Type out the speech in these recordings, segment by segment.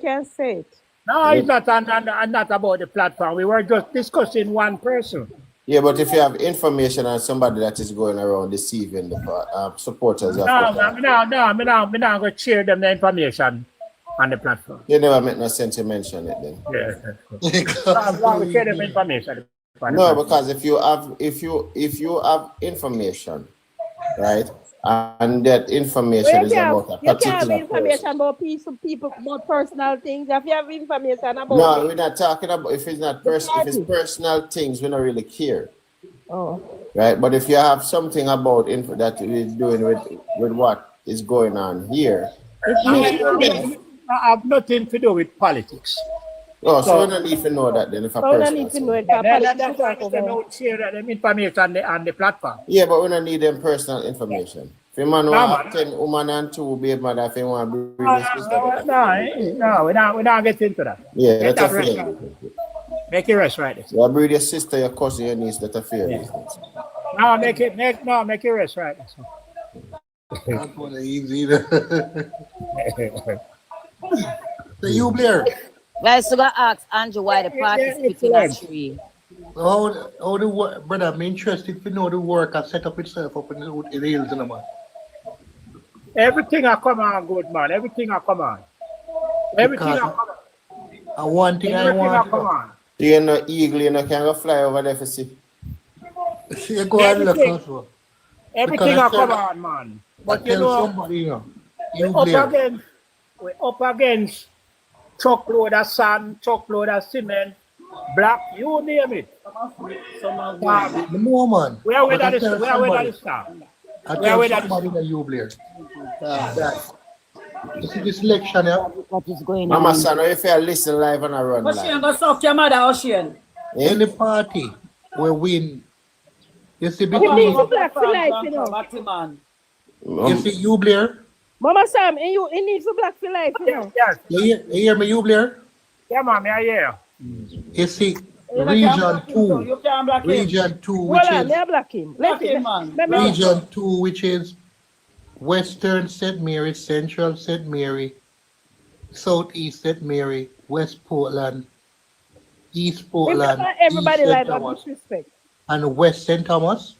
can say it. No, it's not about the platform. We were just discussing one person. Yeah, but if you have information on somebody that is going around deceiving the supporters, No, I'm not going to share them the information on the platform. You never make no sense to mention it then. Yeah. I'm going to share them information. No, because if you have information, right, and that information is about a particular you can't have information about people about personal things. If you have information about no, we're not talking about if it's not if it's personal things, we don't really care. Oh. Right, but if you have something about info that we're doing with what is going on here, I have nothing to do with politics. Oh, so we don't need to know that then if a person. We don't need to know it. That's why they don't share them information on the platform. Yeah, but we don't need them personal information. If a man want 10 woman and 2 baby mother, if he want to bring his sister. No, we're not getting into that. Yeah, that's a fair. Make it rest right. You breed your sister, your cousin, your niece, that's a fair. Yeah. No, make it rest right. Not one easy either. So you, Blair. Guys, so I ask Andrew why the party is picking a tree. How the work, brother, I'm interested to know the work and set up itself up in the hills, you know, man. Everything will come on, good man. Everything will come on. Everything will come on. And one thing I want. Come on. You know, eagle, you know, can go fly over there for see. You go and look first one. Everything will come on, man. But you know, somebody, you know, we're up against truckload of sand, truckload of cement, black, you name it. No, man. Where that is start? I tell somebody that you, Blair. You see this election, yeah? What is going Mama on? son, if you listen live and I run live. Ocean, go suck your mother, Ocean. Any party will win. You see, You need to between, black for life, you know. you see, you, Blair. Mama Sam, you need for black for life, you know. Yes. You hear me, you, Blair? Yeah, man, I hear. You see, Region 2, Region 2, which Hold on, is me black him. Region 2, which is Western St. Mary, Central St. Mary, Southeast St. Mary, West Portland, East Portland, everybody East like St. Thomas, disrespect. and West St. Thomas,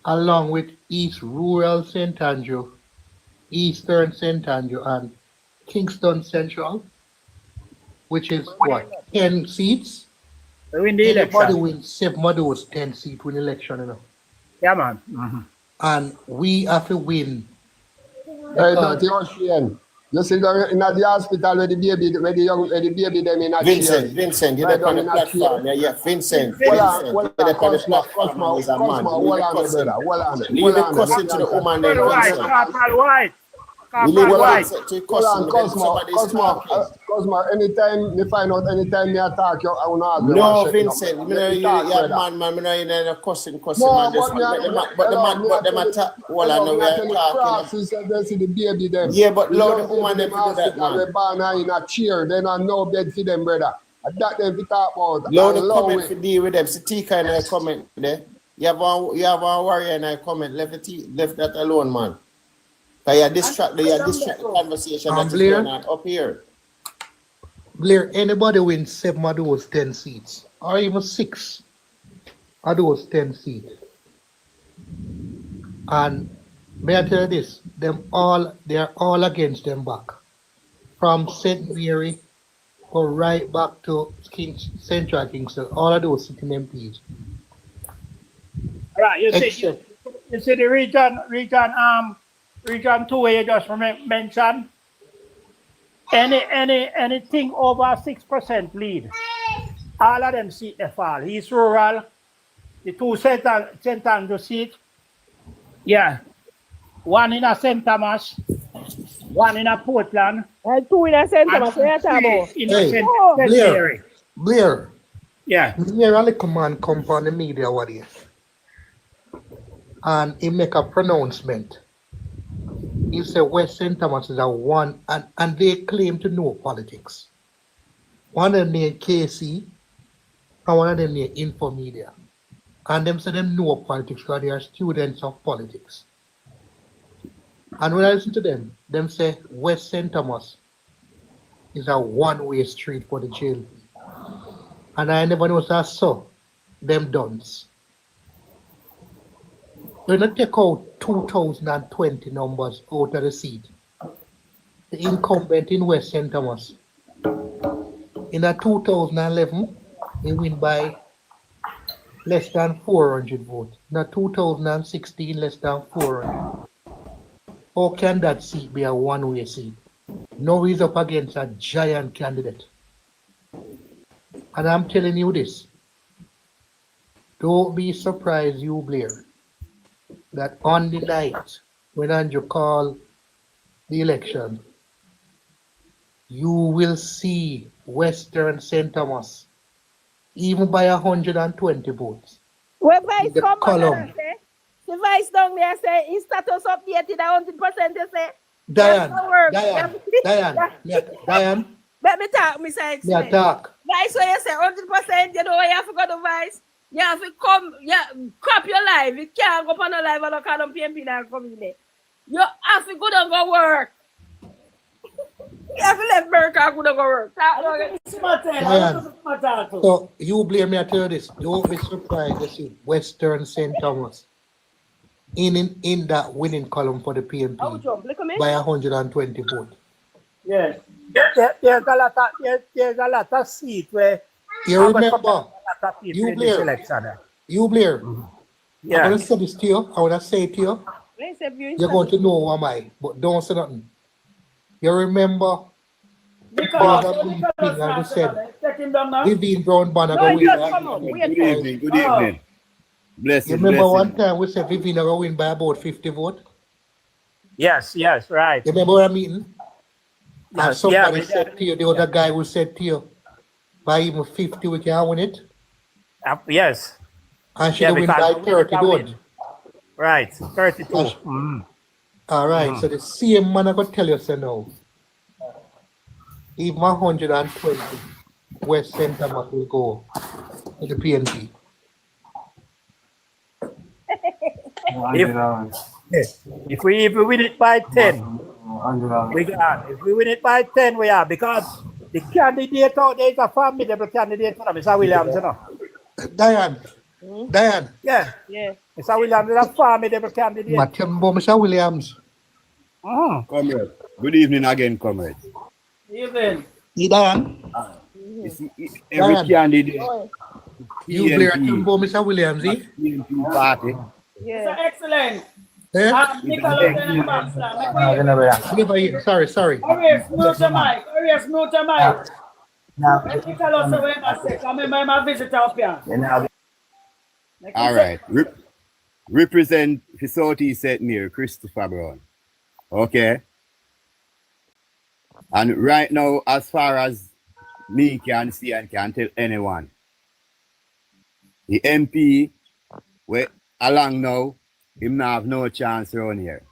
along with East Rural St. Andrew, Eastern St. Andrew, and Kingston Central, which is what, 10 seats? We win the Everybody election. wins 7 of those 10 seats win election, you know. Yeah, man. Mm-hmm. And we have to win. Hey, Dr. Ocean. You see them in the hospital where the baby them in a Vincent, you right on the in a platform. chair. Yeah, Vincent. Hold on, You're on the platform. He's a man. hold on, brother. Hold on. Leave the cussing to the woman then, Vincent. Corporal White. You leave Corporal White. Vincent to Hold on, cussing when somebody's talking. Cosmo, anytime me find out, anytime me attack you, I will not argue. No, Vincent, you're man, you know, cussing, man. Just but them attack. Well, I know we are talking. See the baby them. Yeah, but Lord, the woman them do that, man. They born her in a chair, they don't know bed for them, brother. That them to talk about. Lord, the comment to deal with them. See, Tika in a comment there. You have one warrior in a comment. Left that alone, man. Because you distract the conversation that's going on up here. Blair, anybody wins 7 of those 10 seats, or even 6 of those 10 seats. And may I tell you this, they are all against them back. From St. Mary, go right back to Central Kingston, all of those sitting MPs. Right, you see the region 2 where you just mentioned. Anything over 6% lead, all of them seat they fall. East Rural, the 2 St. Andrew seat, yeah, 1 in a St. Thomas, 1 in a Portland, And 2 in a St. Thomas, what you talking about? in a St. Mary. Blair, Yeah. here a little man come from the media what is, and he make a pronouncement. He said West St. Thomas is a one, and they claim to know politics. One of them named KC, and one of them named Infomedia. And them say them know politics because they are students of politics. And when I listen to them say West St. Thomas is a one-way street for the JLP. And I never know that so them duns. They're not take out 2020 numbers out of the seat. The incumbent in West St. Thomas. In a 2011, he win by less than 400 votes. In a 2016, less than 400. How can that seat be a one-way seat? Now he's up against a giant candidate. And I'm telling you this. Don't be surprised, you Blair, that on the night when Andrew called the election, you will see Western St. Thomas, even by 120 votes. Where In Vice the come back column. and say, the Vice down there say, his status updated 100%, they say. Diane, That's the work. Diane, Let me talk, Mr. me Excellent. attack. Vice, when you say 100%, you know what you have to go to Vice? You have to come, crop your life. You can't go on a live and call them PNP and come in there. You have to go and go work. You have to let America go and go work. Diane, so you blame me, I tell you this. Don't be surprised to see Western St. Thomas in that winning column for the PNP by 120 votes. Yes. There's a lot of seats where You remember, you Blair, selection. you Blair, Yeah. I'm going to say this to you, I want to say to you, you're going to know who am I, but don't say nothing. You remember, and said, Vivian Brown Banner No, go it just win. come up. Good evening. Good evening. Blessing. You remember blessing. one time we said Vivian are going to win by about 50 votes? Yes, right. You remember what I mean? And Yes, somebody yeah, said to you, the other guy who said to you, by even 50 we can win it. Yes. And she Yeah, win because by we 30 can votes. win. Right, 32. All right, so the same man I got tell you so now. Even 120 West St. Thomas will go to the PNP. If we win it by 10, we got. If we win it by 10, we are, because the candidate out there is a formidable candidate for them. Mr. Williams, you know. Diane, Yeah, Yeah. Mr. Williams is a formidable candidate. Matembo, Mr. Williams. Comrade. Good evening again, comrade. Even. Diane, You see, every Diane. candidate, you Blair PNP, Timbo, Mr. Williams, eh? PNP party, Yeah. Excellent. Eh? Nicholas and Baxter. Never hear. Sorry. Arias, mute your mic. Arias, mute your mic. Let Nicholas away a sec. I'm my visitor up here. all right. Represent the Southeast St. Near Christopher Brown. Okay. And right now, as far as me can see and can tell anyone, the MP, we along now, him not have no chance around here.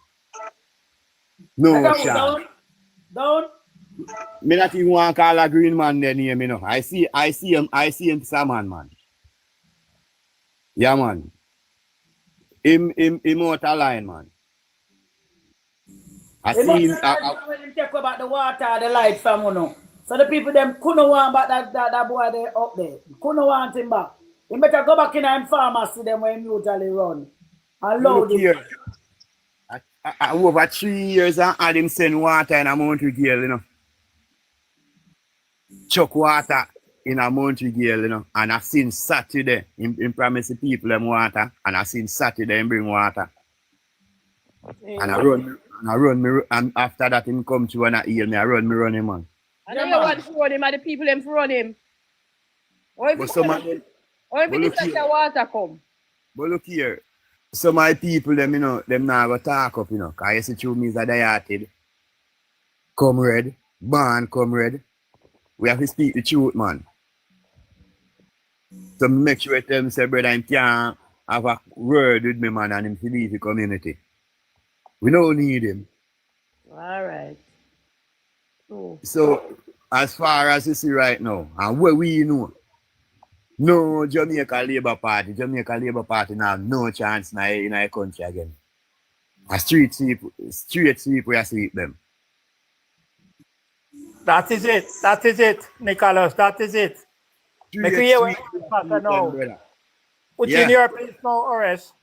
No chance. Down. Me not even want to call a green man their name, you know. I see him Saman, man. Yeah, man. Him out of line, man. I see him. When him take about the water, the light from you. So the people them couldn't want back that boy there up there. Couldn't want him back. He better go back in and pharmacy them when him usually run. And load him. Here. Over 3 years and had him send water in a Montreal, you know. Chuck water in a Montreal, you know. And I seen Saturday, him promise the people them water. And I seen Saturday him bring water. Yeah. And I run me, and after that him come to and I heal me, I run him, man. I know you want to run him, and the people them to run him. Or if But it's some like of them, the water come. but look here, some of my people them, you know, them now go talk up, you know, because you see through me is a dieted. Comrade, born comrade. We have to speak the truth, man. So make sure tell me say, brother, I can't have a word with me, man, and him to leave the community. We don't need him. All right. Oh. So, as far as you see right now, and what we know, no Jamaica Labour Party now have no chance in our country again. A street sweep, we are sweep them. That is it. That is it, Nicholas. That is it. Make you hear what you know. brother. Put Yeah. in your place now, Horace.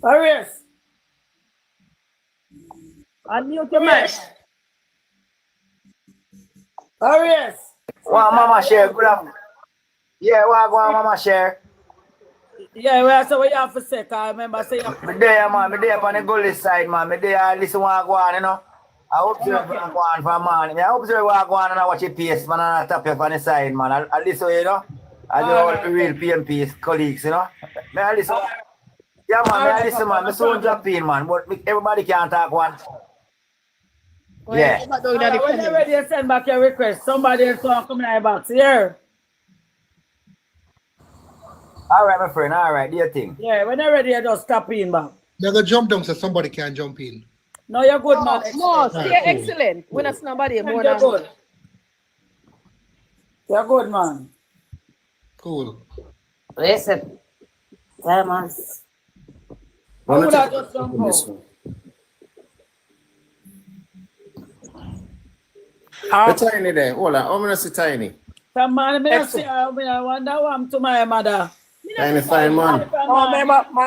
Arias. Unmute your mic. Arias. Wow, Mama Share, good afternoon. Yeah, what go on, Mama Share? Yeah, well, so what you have to say? I remember saying. Me there, man. Me there on the gully side, man. Me there, listen what go on, you know. I observe what go on for man. I observe what go on and I watch your pace, man, and I tap you on the side, man. I listen, you know. I do all the real PNP colleagues, you know. Me I listen. Yeah, man, me I listen, man. Me soon drop in, man. But everybody can't talk one. Yeah. When you're ready to send back your request, somebody else will come in your box here. All right, my friend. All right, do your thing. Yeah, when you're ready, you just stop in back. They're gonna jump down so somebody can jump in. No, you're good, man. No, Excellent. you're excellent. When it's nobody more You're than good. You're good, man. Cool. Listen, Thomas. I would have just done go. The Tiny there. Hold on. I'm gonna see Tiny. Come on, I wonder what I'm to my mother. Tiny fine man. Oh, my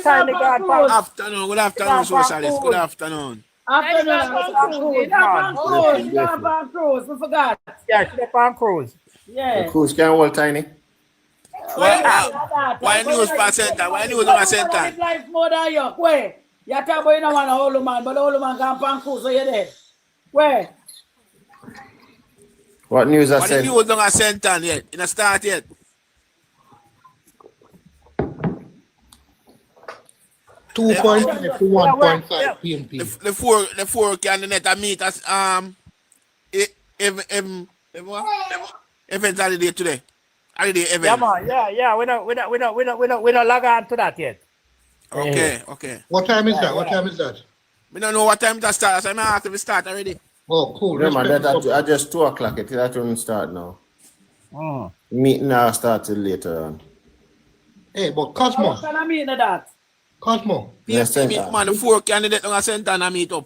Tiny God. Afternoon, good afternoon, socialist. Good afternoon. Afternoon, cruise. We forgot. Yeah, she's on cruise. Yeah. Who's can hold Tiny? Why news per center? Why news on a center? Life more than you. Where? You talk about you don't want a old man, but the old man can't pan cruise, so you're there. Where? What news I Why the said? news on a center yet? In a start yet? 2.5 to 1.5 PNP. The four candidates I meet as event holiday today. Holiday event. Yeah, man. Yeah. We don't log on to that yet. Okay. What time is that? What time is that? We don't know what time to start, so I'm after we start already. Oh, cool. Remember Respect. that at just 2 o'clock. It won't start now. Meeting now started later on. Hey, but Cosmo. What can I mean to that? Cosmo. Yes, PNP meet, center. man, the four candidates on a center and I meet up.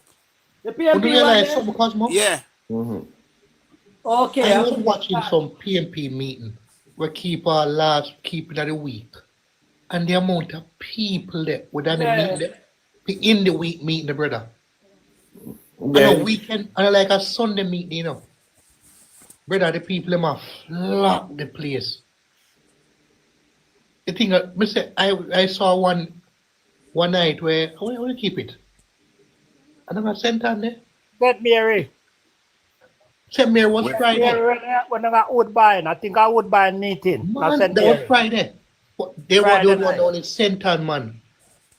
The Would you PNP realize one something, Cosmo? Yeah. Okay. I was watching some PNP meeting where keep our last keeping of the week. And the amount of people that would have meeting in the week meeting the brother. And a weekend and like a Sunday meeting, you know. Brother, the people them have flock the place. The thing I saw one night where I want to keep it. And I'm sent on there. St. Mary. St. Mary was Friday. When I got Woodbine, I think I Woodbine meeting. Man, that was Friday. But they were the one only sent on, man.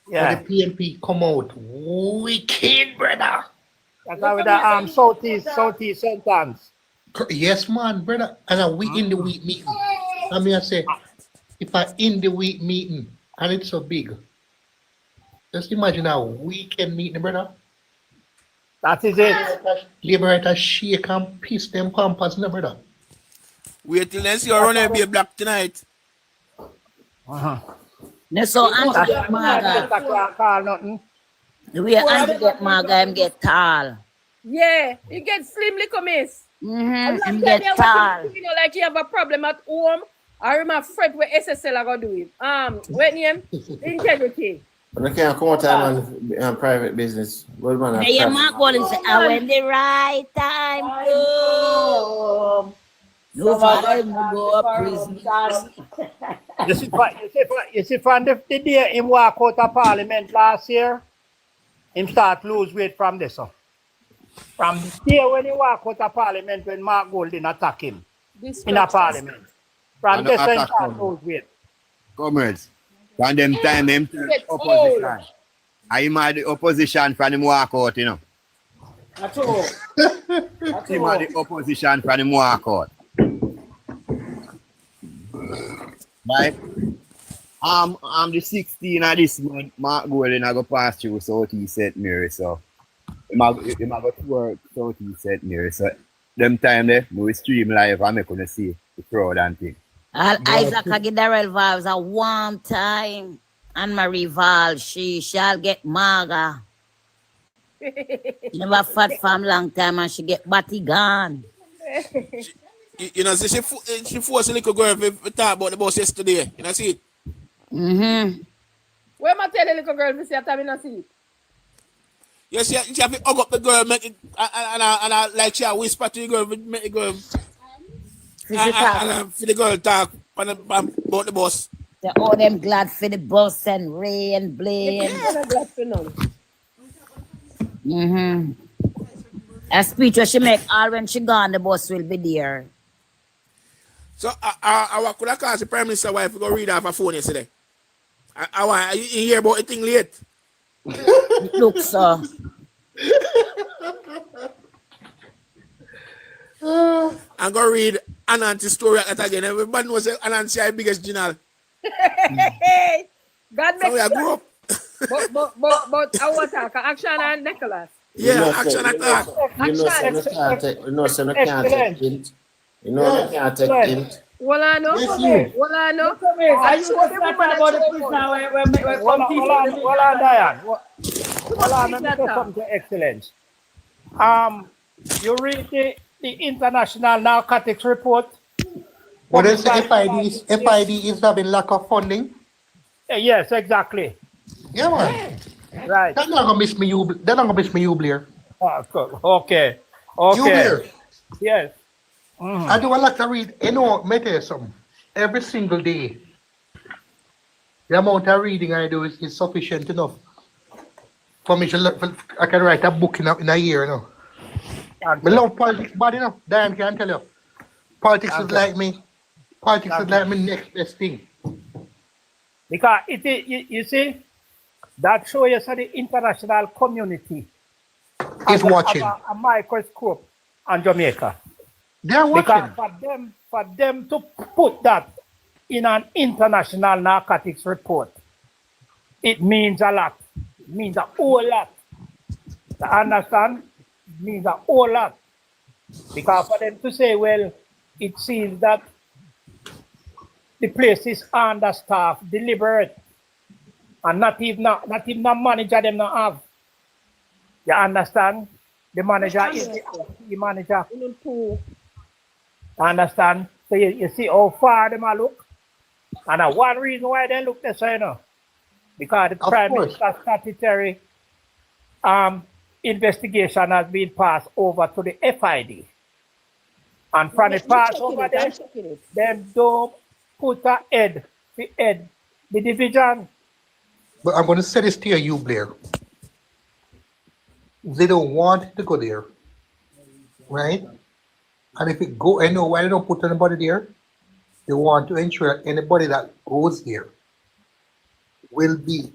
Yeah. Where the PNP come out. Wicked, brother. That's how with the Southeast sentence. Yes, man, brother. And a week in the week meeting. I mean, I say, if I in the week meeting and it's so big, just imagine a weekend meeting, brother. That is it. Liberator shake and piss them pampers, no, brother. Wait till next year, run a be black tonight. So Andy get maga. The way Andy get maga, him get tall. Yeah, you get slim little miss. Him get tall. You know, like you have a problem at home. I remember Fred where SSL are gonna do it. What name? Integrity. But I can't come out on private business. What man? Hey, your man calling say, when the right time come. No father will go up prison. You see, from the day him walk out of Parliament last year, him start lose weight from this. From the day when he walk out of Parliament, when Mark Golding attack him in a Parliament. From this time, he start lose weight. Comrades. From them time, them opposition. I am the opposition from him walk out, you know. That's all. Him are the opposition from him walk out. Right? I'm the 16 of this month. Mark Golden I go pass through Southeast St. Mary, so him a go tour Southeast St. Mary. So them time there, we stream live and make gonna see the crowd and thing. Isaac Aguilarel vows a warm time. And Marie Val, she shall get maga. She never fat for a long time and she get body gone. You know, see, she forced a little girl to talk about the bus yesterday. You know, see it? Mm-hmm. Where my tell the little girl to see after me not see it? You see, she have to hug up the girl, make it, and like she whisper to the girl, make the girl, and for the girl talk about the bus. They all them glad for the bus and rain, blame. I'm glad for none. Mm-hmm. A speech where she make all when she gone, the bus will be there. So I could have called the Prime Minister wife to go read off her phone yesterday. You hear about the thing late? It looks so. I'm going to read Ananti's story at that again. Everybody knows that Ananti is the biggest general. God So make we grew up. but I want to talk action and Nicholas. Yeah, action attack. You know, so we can't take, you know, so we can't take hint. You know, we can't take hint. Well, I know. Yes, you. Well, I know. Are you supposed to talk about the prisoner where Hold on, Diane. Hold on, let me say something to Excellence. You read the International Narcotics Report? What is FID is having lack of funding? Yes, exactly. Yeah, man. Right. They're not gonna miss me, they're not gonna miss me, you, Blair. Okay. You, Blair. Yes. I do a lot to read. You know, me tell you something. Every single day, the amount of reading I do is sufficient enough for me to look. I can write a book in a year, you know. I love politics, but you know, Diane can tell you. Politics is like me. Politics is like my next best thing. Because you see, that shows you the international community Is watching. a microscope on Jamaica. They're watching. Because for them to put that in an international narcotics report, it means a lot. It means a whole lot. You understand? It means a whole lot. Because for them to say, well, it seems that the place is understaffed, deliberate, and not even a manager them not have. You understand? The manager is the manager. You understand? So you see how far them look? And one reason why they look this way, you know, because the Prime Minister's statutory investigation has been passed over to the FID. And from the pass over there, them don't put a head, the division. But I'm going to say this to you, Blair. They don't want to go there, right? And if it go, I know why they don't put anybody there. They want to ensure that anybody that goes there will be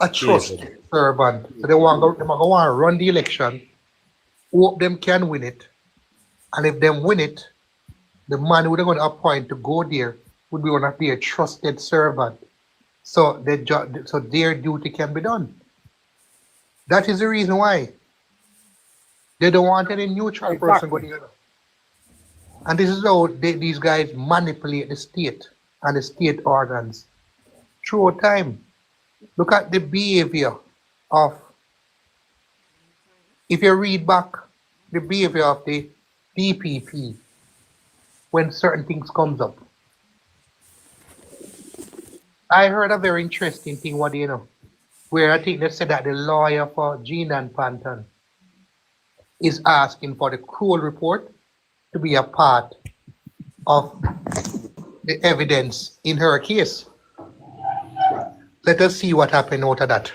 a trusted servant. So they want to run the election, hope them can win it. And if them win it, the man who they're going to appoint to go there would be going to be a trusted servant. So their duty can be done. That is the reason why they don't want any neutral person going there. And this is how these guys manipulate the state and the state organs through time. Look at the behavior of, if you read back the behavior of the DPP when certain things comes up. I heard a very interesting thing, what do you know, where I think they said that the lawyer for Gina and Panton is asking for the Kroll report to be a part of the evidence in her case. Let us see what happened out of that.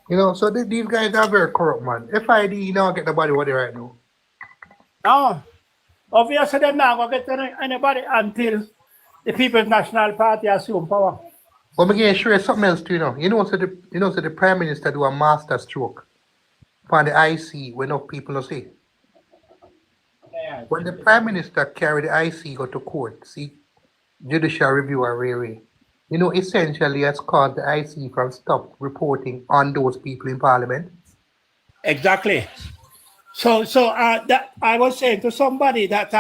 You know, so these guys are very corrupt, man. FID, you know, get nobody what they right now. No. Obviously, they're not going to get anybody until the People's National Party assume power. But I'm going to show you something else too, you know. So the Prime Minister do a master stroke for the IC when enough people don't see. When the Prime Minister carry the IC go to court, see, judicial review or Ray, you know, essentially has caused the IC from stop reporting on those people in Parliament. Exactly. So that I was saying to somebody that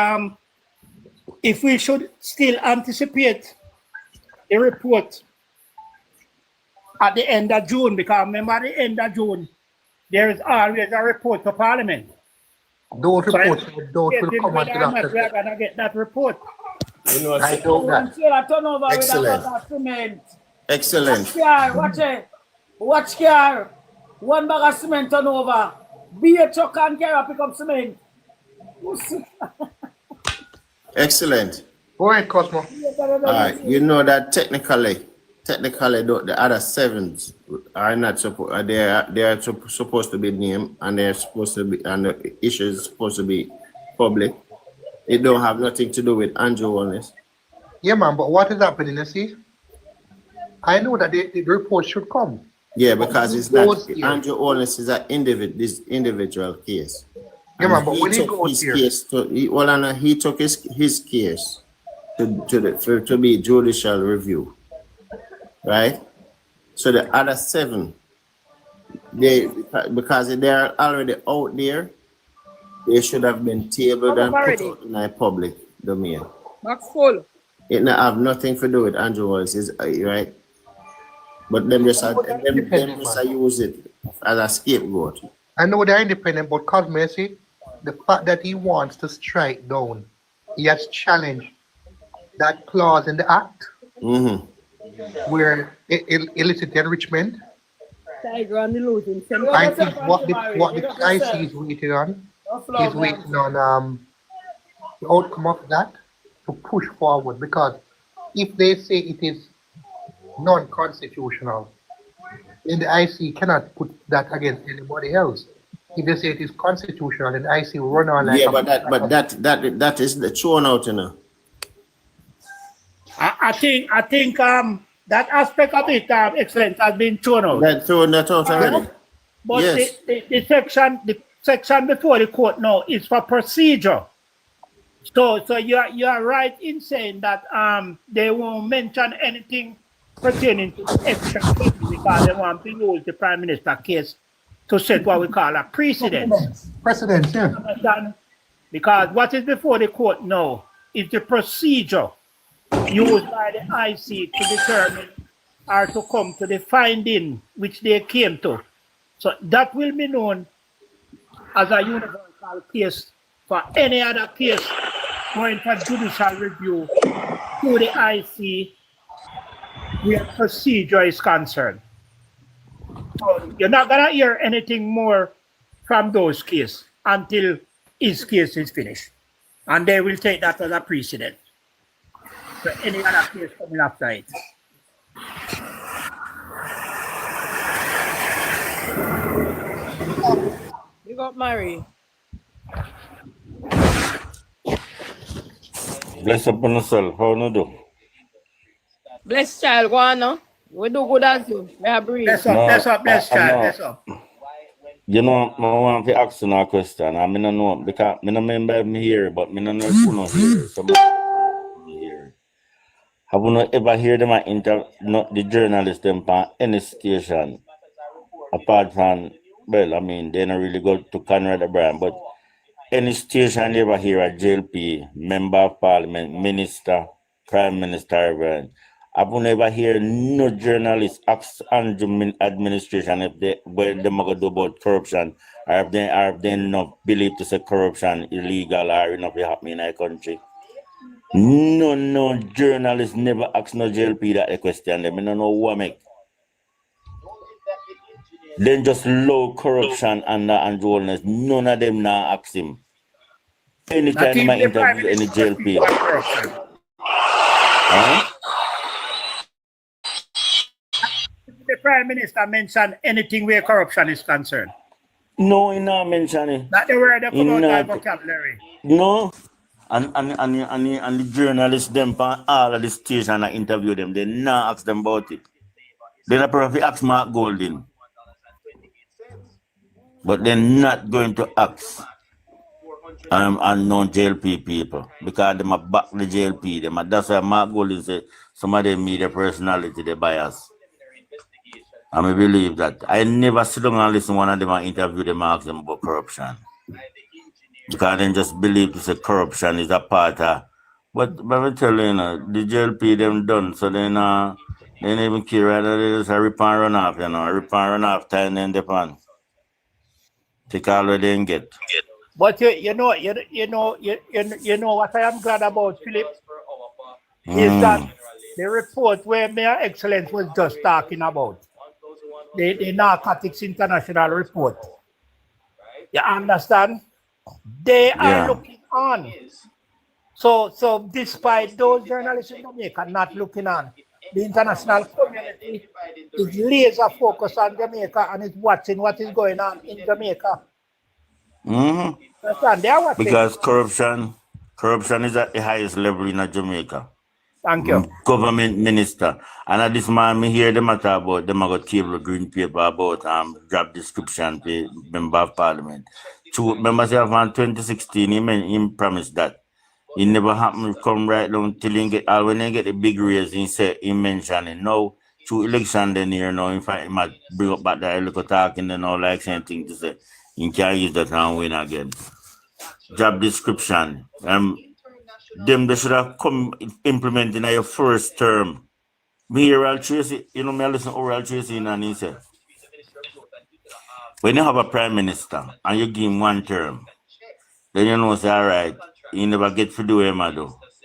if we should still anticipate the report at the end of June, because remember at the end of June, there is always a report to Parliament. Those So reports will getting come whether until or not after we are that. gonna get that report. You know, I doubt One that. trailer turnover with a Excellent. bag of cement. excellent. Watch car, watch it. Watch car. One bag of cement turnover. Be a truck and carry pick up cement. Excellent. Go ahead, Cosmo. All right. You know that technically, the other sevens are not supposed. They are supposed to be named, and they're supposed to be, and the issue is supposed to be public. It don't have nothing to do with Andrew Wallace. Yeah, man, but what is happening, you see? I know that the report should come. Yeah, because it's not goes here. Andrew Wallace is an individual case. Yeah, And man, but when he goes his here, case to he took his case to be judicial review, right? So the other seven, because they are already out there, they should have been tabled and put out in a public domain. Box full. It not have nothing to do with Andrew Wallace, right? But them just use it as a scapegoat. I know they're independent, but Cosmo, you see, the fact that he wants to strike down, he has challenged that clause in the act where illicit enrichment. Tiger and the losing. I think what the IC is waiting on is waiting on the outcome of that to push forward, because if they say it is non-constitutional, then the IC cannot put that against anybody else. If they say it is constitutional, then the IC will run on like that is the thrown out, you know. I think that aspect of it, excellent, has been thrown out. That thrown that out already. But Yes. the section before the court now is for procedure. So you are right in saying that they won't mention anything pertaining to the extra because they want to use the Prime Minister case to set what we call a precedent. Precedent, yeah. Understand? Because what is before the court now is the procedure used by the IC to determine or to come to the finding which they came to. So that will be known as a universal case for any other case going for judicial review to the IC where procedure is concerned. So you're not going to hear anything more from those cases until his case is finished. And they will take that as a precedent for any other case coming after it. You got married. Bless up on yourself. How you do? Bless child, go on now. We do good as you. We are breathe. Bless up, bless up, bless child, bless up. You know, I want to ask you a question. I don't know, because I don't remember me here, but I don't know if you know here. Somebody here. Have you not ever heard them the journalists them on any station? Apart from, well, I mean, they don't really go to Conrad O'Brien, but any station you ever hear a JLP, member of parliament, minister, prime minister, O'Brien, I've never hear no journalist ask Andrew administration if they what they going to do about corruption, or if they not believe to say corruption illegal or enough happen in our country. No journalist never ask no JLP that question. Them I don't know what make. Then just low corruption and Andrew Holness. None of them now ask him. Anytime in my interview any JLP. Huh? The Prime Minister mentioned anything where corruption is concerned. No, he not mention it. Not the word that come out of vocabulary. No. And the journalists them from all of the station that interview them, they not ask them about it. They not probably ask Mark Golding. But they're not going to ask unknown JLP people because they might back the JLP. That's why Mark Golding said some of them media personality, they bias. I believe that. I never sit down and listen to one of them and interview them and ask them about corruption. Because they just believe to say corruption is a part of. But I tell you, the JLP them done, so then They don't even care whether they just a rip and run off, you know. Rip and run off time in the pan. Take all what they can get. But you know what I am glad about, Philip, is that the report where Mayor Excellence was just talking about, the Narcotics International report. You understand? They are looking on. So despite those journalists in Jamaica not looking on, the international community is laser focused on Jamaica and is watching what is going on in Jamaica. Understand? They are watching. Because corruption is at the highest level in Jamaica. Thank you. Government minister. And at this man, me hear them talk about them got table green paper about job description to member of parliament. Remember say from 2016 he promised that. It never happened come right down till he get when he get the big raise he said he mentioned it. Now through election then here now in fact he might bring up back that little talking and all like same thing to say. He can't use that and win again. Job description. Them they should have come implement in your first term. Me hear Oral Tracy, you know me I listen to Oral Tracy and he said, when you have a prime minister and you give him one term, then you know say alright, he never get to do him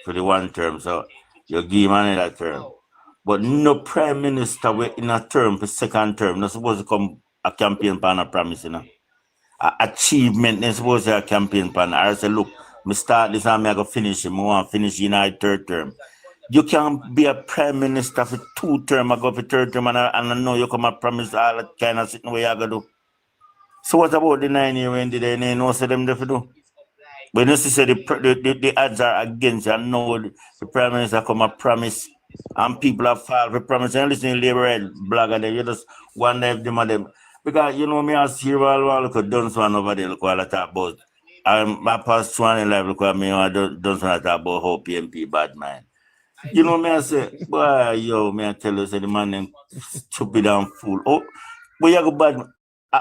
for the one term, so you give him another term. But no prime minister in a term for second term, not supposed to come a campaign plan a promise, you know. Achievement is supposed to be a campaign plan. I say, look, me start this and I go finish it. I want to finish in my third term. You can't be a prime minister for 2 terms. I go for third term and I know you come and promise all that kind of sitting where you go do. So what about the 9 year when they know say them to do? When you see the odds are against you, I know the prime minister come and promise and people have filed for promise. And listen to Labour Head blogger there, you just wonder if them of them. Because you know me I see all look at Dunswan over there, look what I talk about. My past 20 life, look at me, I don't talk about how PNP bad man. You know me I say, boy, yo, me I tell you, say the man them stupid and fool. Oh, but you go bad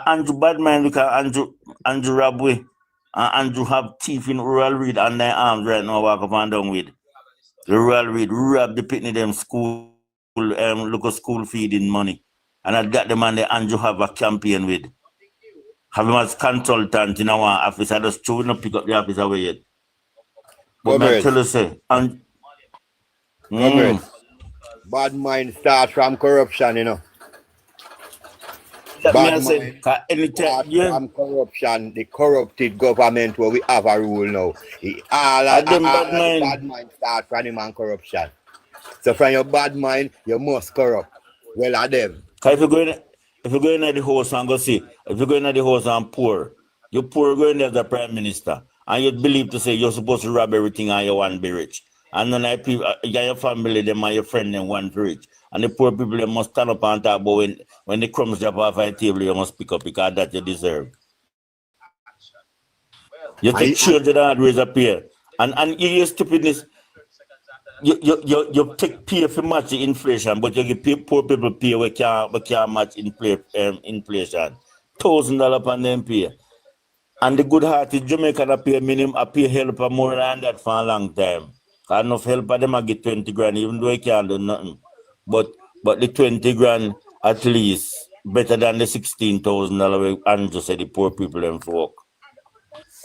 Andrew bad man, look at Andrew Rabwe. Andrew have teeth in rural read and their arms right now walk up and down with. The rural read, rob the pitney them school, look at school feeding money. And I got the man that Andrew have a campaign with. Have him as consultant in our office. I just not pick up the office away yet. But I tell you say, bad mind starts from corruption, you know. That Bad say, mind starts from corruption, the corrupted government where we have a rule now. Bad mind starts from him and corruption. So from your bad mind, you must corrupt. Well, at them. If you go in at the house and go see, if you go in at the house and poor, you poor going there as a prime minister, and you believe to say you're supposed to rob everything and you want to be rich. And then people, your family, them and your friend, them want to be rich. And the poor people, they must stand up and talk about when the crumbs drop off the table, you must pick up because that you deserve. You take children and raise up here. And your stupidness, you take pay for match the inflation, but you give poor people pay we can't match inflation. $1,000 on them pay. And the good hearted Jamaican pay minimum pay help more than that for a long time. Cause enough help them I get 20 grand, even though I can't do nothing. But the 20 grand at least better than the $16,000 and just say the poor people them folk.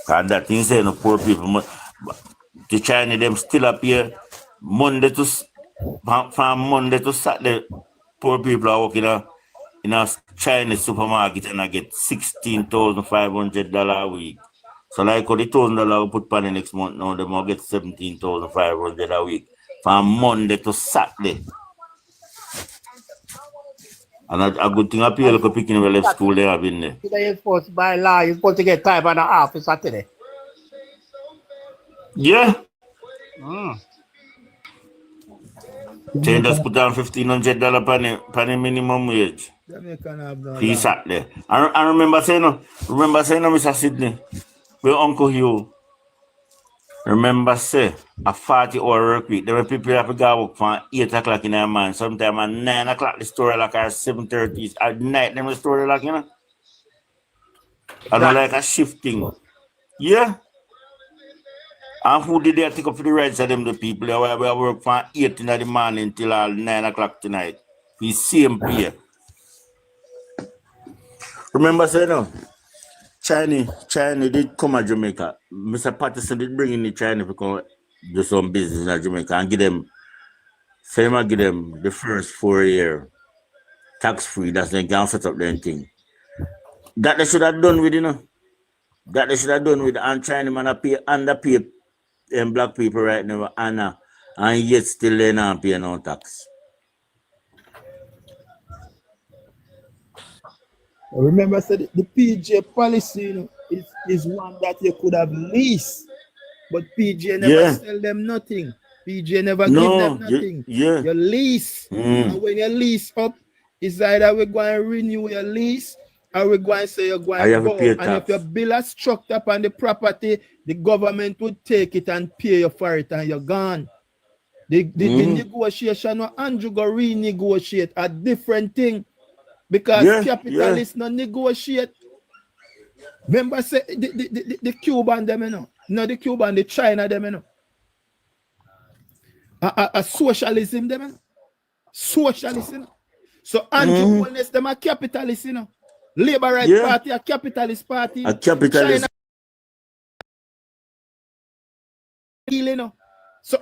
Cause that thing say no poor people. The China them still up here from Monday to Saturday. Poor people are working in a Chinese supermarket and I get $16,500 a week. So like the $1,000 we put on the next month now, they will get $17,500 a week from Monday to Saturday. And a good thing up here, look at picking left school they have in there. Today you're supposed to, by law, you're supposed to get time and a half for Saturday. Yeah. So you just put down $1,500 per the minimum wage. He sat there. I remember saying, Mr. Sidney, with Uncle Hugh, remember say a 40-hour work week. There were people who have to go work from 8 o'clock in the morning. Sometimes at 9 o'clock the store like at 7:30 at night. Them the store like, you know. I don't like a shifting. Yeah. And who did they take up for the rights of them, the people who work from 8 in the morning till 9 o'clock tonight? He's same pay. Remember, say no. China did come to Jamaica. Mr. Patterson did bring in the China to come do some business in Jamaica and give them the first 4 year tax free. That's they can set up their thing. That they should have done with, That they should have done with, and China man underpay black people right now and yet still they not pay no tax. Remember, I said the PJ policy is one that you could have leased, but PJ never sell them nothing. PJ never give them nothing. You lease, and when you lease up, it's either we're going to renew your lease or we're going to say you're going to go. And if your bill is struck up on the property, the government would take it and pay you for it, and you're gone. The negotiation, Andrew go renegotiate a different thing. Because capitalists not negotiate. Remember, say the Cuban them, not the Cuban, the China them, a socialism them, socialism. So Andrew Holness them a capitalist, Labor Right Party a capitalist party. A capitalist. China, so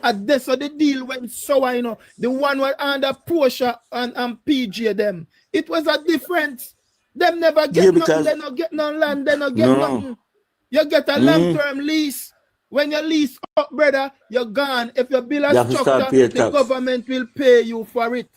the deal went sour, the one were under Porsche and PJ them. It was a difference. Them never get nothing, they don't get no land, they don't get nothing. You get a long-term lease. When you lease up, brother, you're gone. If your bill is structured, the government will pay you for it.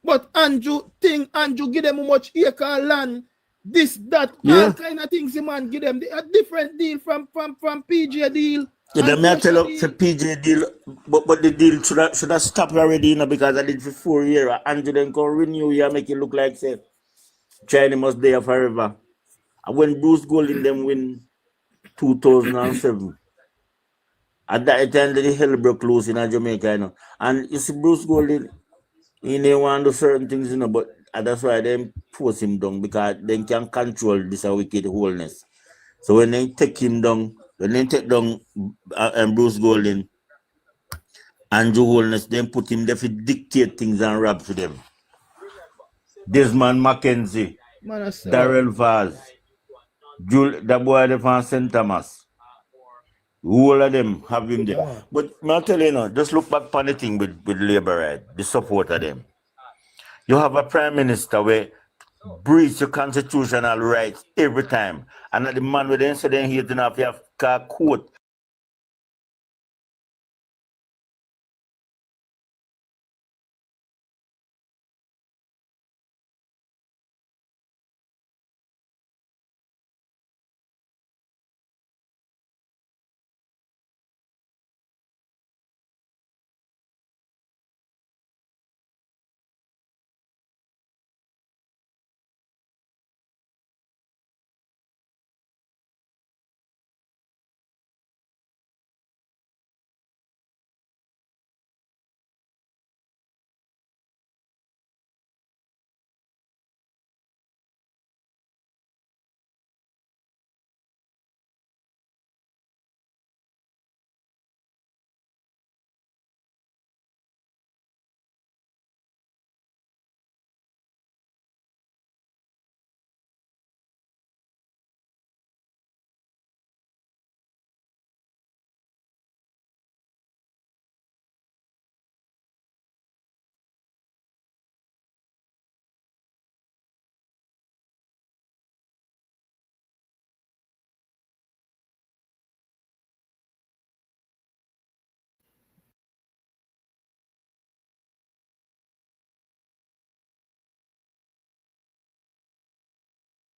But Andrew give them much acre of land, this, that, all kind of things, man, give them a different deal from PJ deal. Yeah, they may tell up the PJ deal, but the deal should have stopped already, because I did for 4 years. Andrew then can renew you and make it look like say China must there forever. And when Bruce Golding them win 2007, at that time the hell broke loose in Jamaica, And you see Bruce Golding, he didn't want to do certain things, but that's why they force him down, because they can control this wicked wholeness. So when they take him down, Bruce Golding, Andrew Holness, then put him there to dictate things and rap to them. Desmond Mackenzie, Darrell Vaz, the boy from St. Thomas. All of them have him there. But I'll tell you, just look back on the thing with Labour Right, the support of them. You have a prime minister where breach your constitutional rights every time. And the man with the incident here didn't have to court